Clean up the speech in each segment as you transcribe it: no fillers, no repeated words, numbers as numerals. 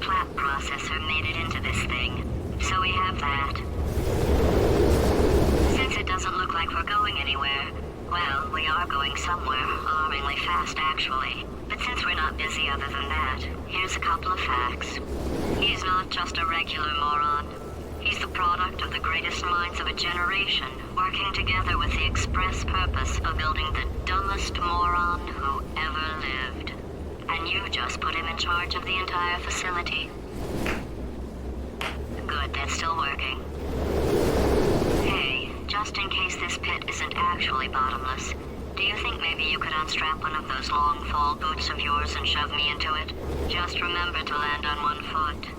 flap processor made it into this thing, so we have that. Since it doesn't look like we're going anywhere, well, we are going somewhere, alarmingly fast actually. But since we're not busy other than that, here's a couple of facts. He's not just a regular moron. He's the product of the greatest minds of a generation, working together with the express purpose of building the dumbest moron who ever lived. And you just put him in charge of the entire facility. Good, that's still working. Hey, just in case this pit isn't actually bottomless, do you think maybe you could unstrap one of those long fall boots of yours and shove me into it? Just remember to land on one foot.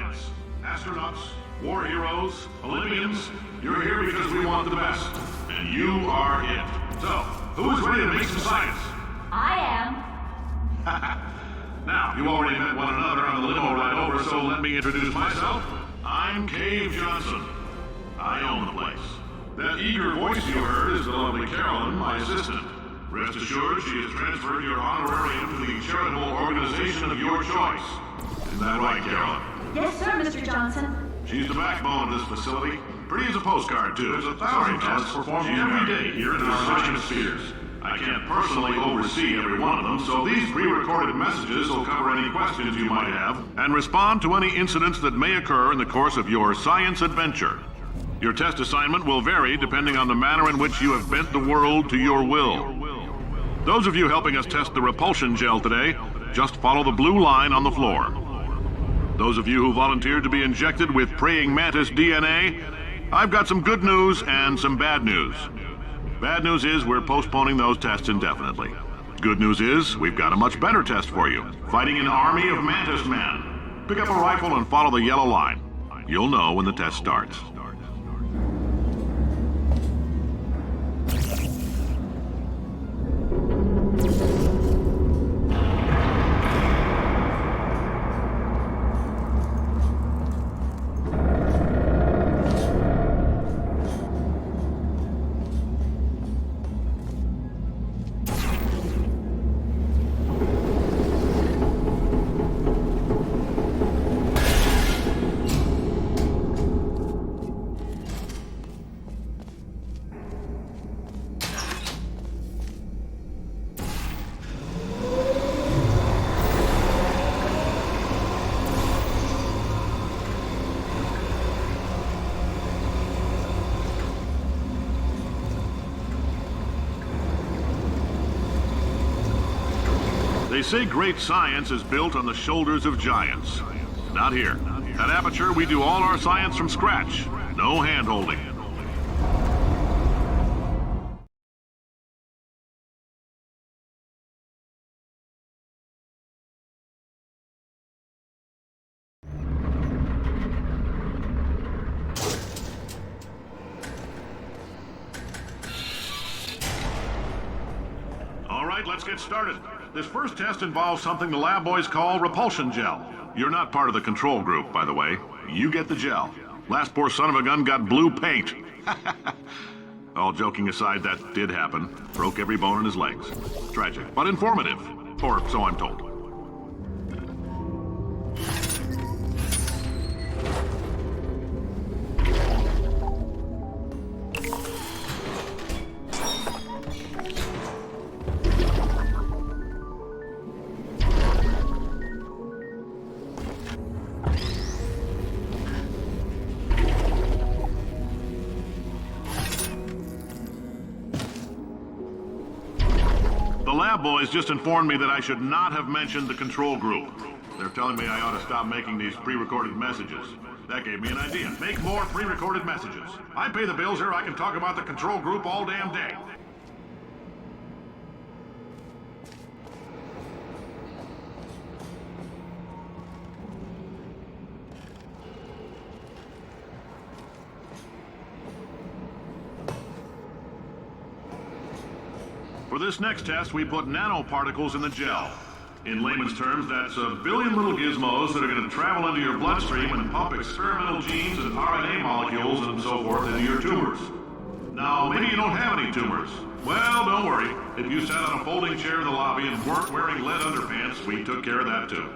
science. Astronauts, war heroes, Olympians, you're here because we want the best. And you are it. So, who is ready to make some science? I am. Now, you already met one another on the limo ride over, so let me introduce myself. I'm Cave Johnson. I own the place. That eager voice you heard is the lovely Carolyn, my assistant. Rest assured, she has transferred your honorarium to the charitable organization of your choice. Isn't that right, Carolyn? Yes, sir, Mr. Johnson. She's the backbone of this facility. Pretty as a postcard, too. There's 1,000 tests performed every day here in our science spheres. I can't personally oversee every one of them, so these pre-recorded messages will cover any questions you might have and respond to any incidents that may occur in the course of your science adventure. Your test assignment will vary depending on the manner in which you have bent the world to your will. Those of you helping us test the repulsion gel today, just follow the blue line on the floor. Those of you who volunteered to be injected with praying mantis DNA, I've got some good news and some bad news. Bad news is we're postponing those tests indefinitely. Good news is we've got a much better test for you. Fighting an army of mantis men. Pick up a rifle and follow the yellow line. You'll know when the test starts. They say great science is built on the shoulders of giants. Not here. At Aperture, we do all our science from scratch. No hand-holding. All right, let's get started. This first test involves something the lab boys call repulsion gel. You're not part of the control group, by the way. You get the gel. Last poor son of a gun got blue paint. All joking aside, that did happen. Broke every bone in his legs. Tragic, but informative. Or so I'm told. The lab boys just informed me that I should not have mentioned the control group. They're telling me I ought to stop making these pre-recorded messages. That gave me an idea. Make more pre-recorded messages. I pay the bills here, I can talk about the control group all damn day. For this next test, we put nanoparticles in the gel. In layman's terms, that's a billion little gizmos that are going to travel into your bloodstream and pump experimental genes and RNA molecules and so forth into your tumors. Now, maybe you don't have any tumors. Well, don't worry. If you sat on a folding chair in the lobby and weren't wearing lead underpants, we took care of that too.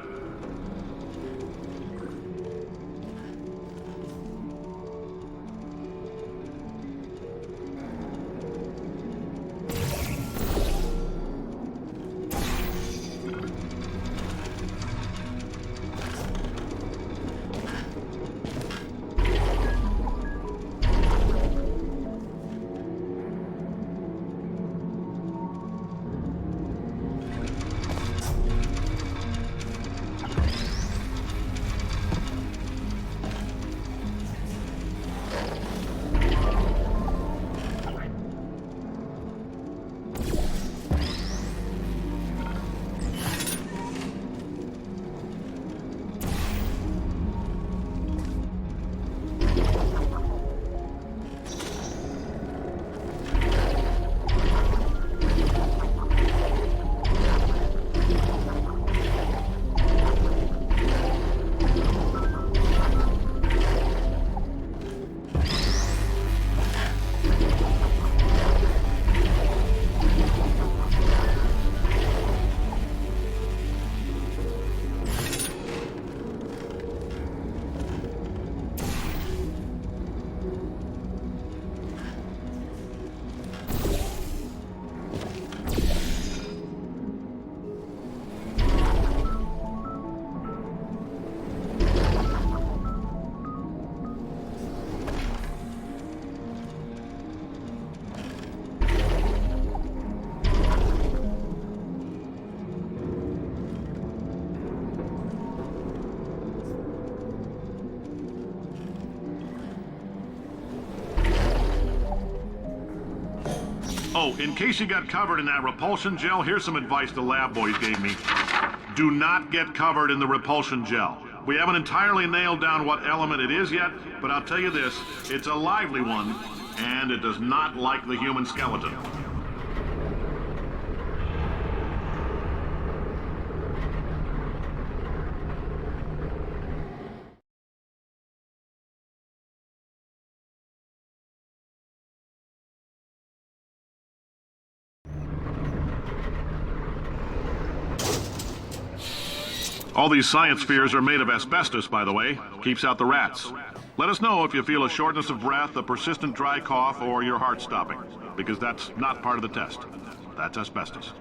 Oh, in case you got covered in that repulsion gel, here's some advice the lab boys gave me. Do not get covered in the repulsion gel. We haven't entirely nailed down what element it is yet, but I'll tell you this, it's a lively one, and it does not like the human skeleton. All these science spheres are made of asbestos, by the way. Keeps out the rats. Let us know if you feel a shortness of breath, a persistent dry cough, or your heart stopping, because that's not part of the test. That's asbestos.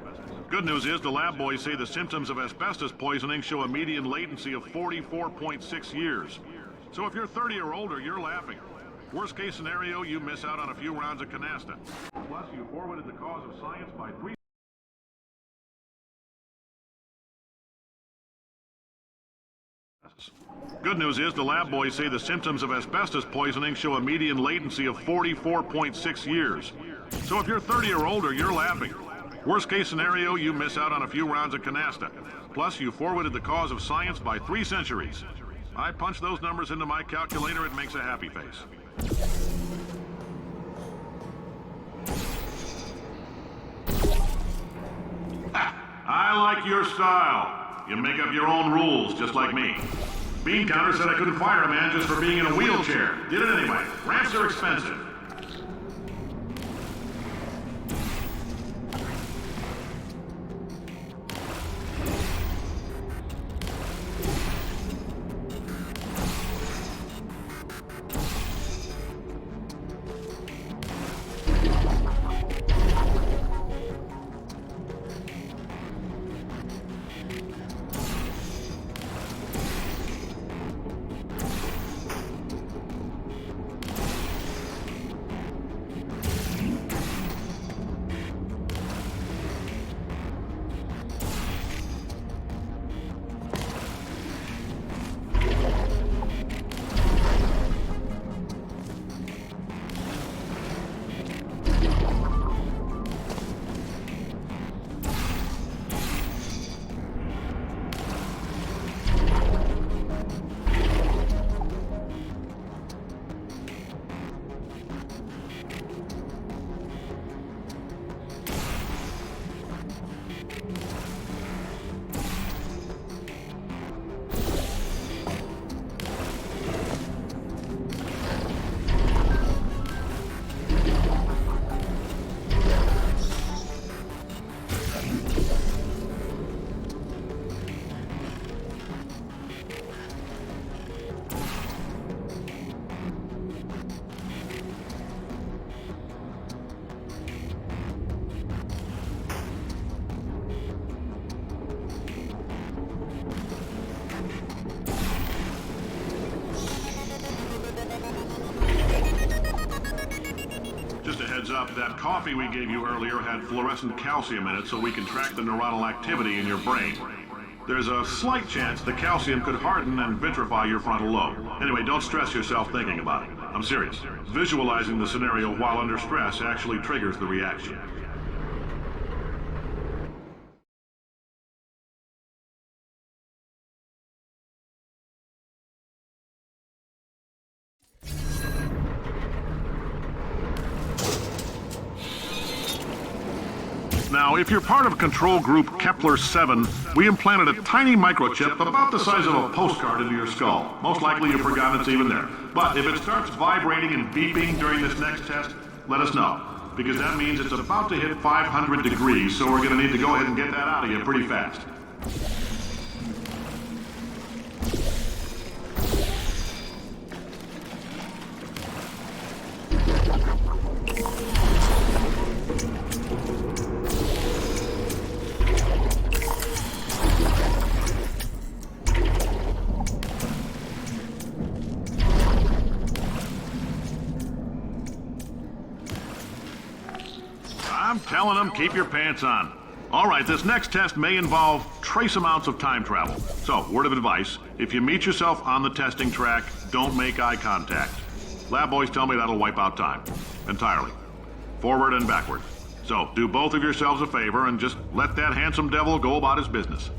Good news is the lab boys say the symptoms of asbestos poisoning show a median latency of 44.6 years. So if you're 30 or older, you're laughing. Worst case scenario, you miss out on a few rounds of canasta. Plus, you forwarded the cause of science by 3... Good news is the lab boys say the symptoms of asbestos poisoning show a median latency of 44.6 years. So if you're 30 or older, you're laughing. Worst case scenario, you miss out on a few rounds of canasta. Plus, you forwarded the cause of science by 3 centuries. I punch those numbers into my calculator, it makes a happy face. I like your style. You make up your own rules, just like me. Bean Counter said I couldn't fire a man just for being in a wheelchair. Did it anyway. Ramps are expensive. Up, that coffee we gave you earlier had fluorescent calcium in it so we can track the neuronal activity in your brain. There's a slight chance the calcium could harden and vitrify your frontal lobe. Anyway, don't stress yourself thinking about it. I'm serious. Visualizing the scenario while under stress actually triggers the reaction. Now, if you're part of control group Kepler 7, we implanted a tiny microchip about the size of a postcard into your skull. Most likely you've forgotten it's even there. But if it starts vibrating and beeping during this next test, let us know. Because that means it's about to hit 500 degrees, so we're going to need to go ahead and get that out of you pretty fast. I'm telling them, keep your pants on. All right, this next test may involve trace amounts of time travel. So, word of advice, if you meet yourself on the testing track, don't make eye contact. Lab boys tell me that'll wipe out time. Entirely. Forward and backward. So, do both of yourselves a favor and just let that handsome devil go about his business.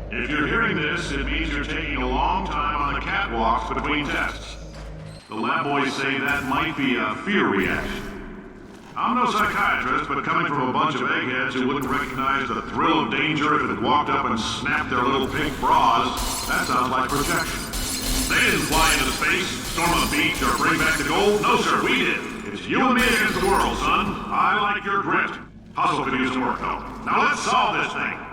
If you're hearing this, it means you're taking a long time on the catwalks between tests. The lab boys say that might be a fear reaction. I'm no psychiatrist, but coming from a bunch of eggheads who wouldn't recognize the thrill of danger if it had walked up and snapped their little pink bras, that sounds like projection. They didn't fly into space, storm on the beach, or bring back the gold. No, sir, we did. It's you and me against the world, son. I like your grit. Hustle could use some work, though. Now let's solve this thing.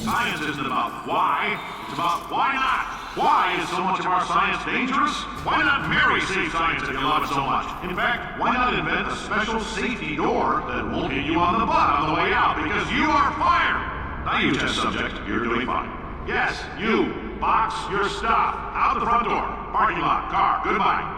Science isn't about why, it's about why not. Why is so much of our science dangerous? Why not marry safe science if you love it so much? In fact, why not invent a special safety door that won't hit you on the butt on the way out because you are fired? Now you test subject, you're doing fine. Yes, you, box your stuff. Out the front door, parking lot, car, goodbye.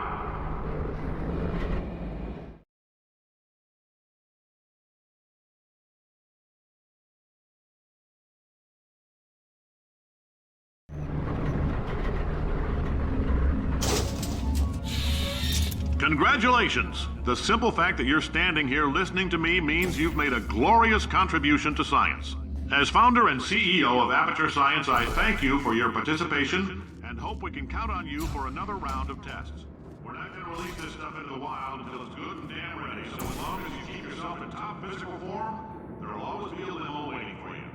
Congratulations! The simple fact that you're standing here listening to me means you've made a glorious contribution to science. As founder and CEO of Aperture Science, I thank you for your participation and hope we can count on you for another round of tests. We're not going to release this stuff into the wild until it's good and damn ready, so as long as you keep yourself in top physical form, there will always be a limo waiting for you.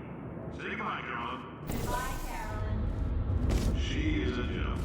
Say goodbye, Carolyn. Bye, Carolyn. She is a gem.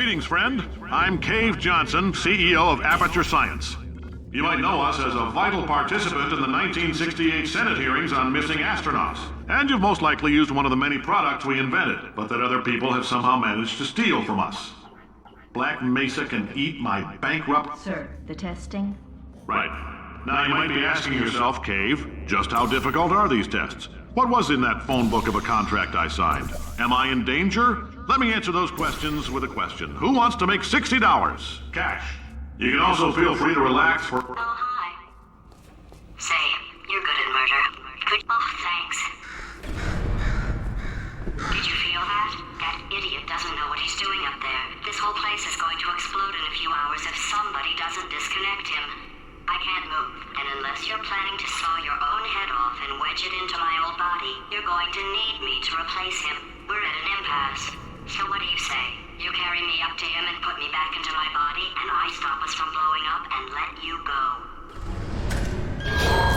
Greetings, friend. I'm Cave Johnson, CEO of Aperture Science. You might know us as a vital participant in the 1968 Senate hearings on missing astronauts. And you've most likely used one of the many products we invented, but that other people have somehow managed to steal from us. Black Mesa can eat my bankrupt... Sir, the testing? Right. Now you might be asking yourself, Cave, just how difficult are these tests? What was in that phone book of a contract I signed? Am I in danger? Let me answer those questions with a question. Who wants to make $60? Cash. You can also feel free to relax for... Oh, hi. Say, you're good at murder. Good. Oh, thanks. Did you feel that? That idiot doesn't know what he's doing up there. This whole place is going to explode in a few hours if somebody doesn't disconnect him. I can't move, and unless you're planning to saw your own head off and wedge it into my old body, you're going to need me to replace him. We're at an impasse. So what do you say? You carry me up to him and put me back into my body, and I stop us from blowing up and let you go.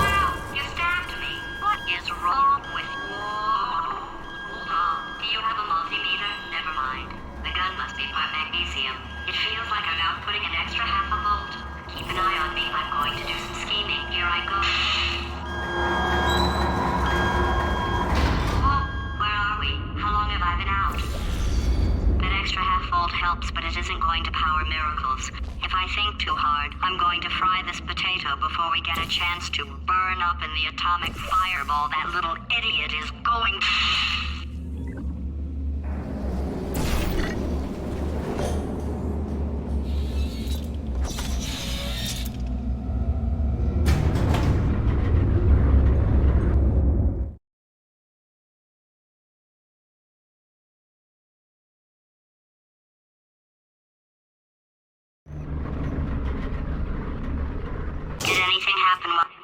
Wow, you stabbed me. What is wrong with you? Hold on. Do you have a multimeter? Never mind. The gun must be part magnesium. It feels like I'm outputting an extra half a volt. Keep an eye on me. I'm going to do some scheming. Here I go. Oh, where are we? How long have I been out? That extra half volt helps, but it isn't going to power miracles. If I think too hard, I'm going to fry this potato before we get a chance to burn up in the atomic fireball that little idiot is going to... Did anything happen while...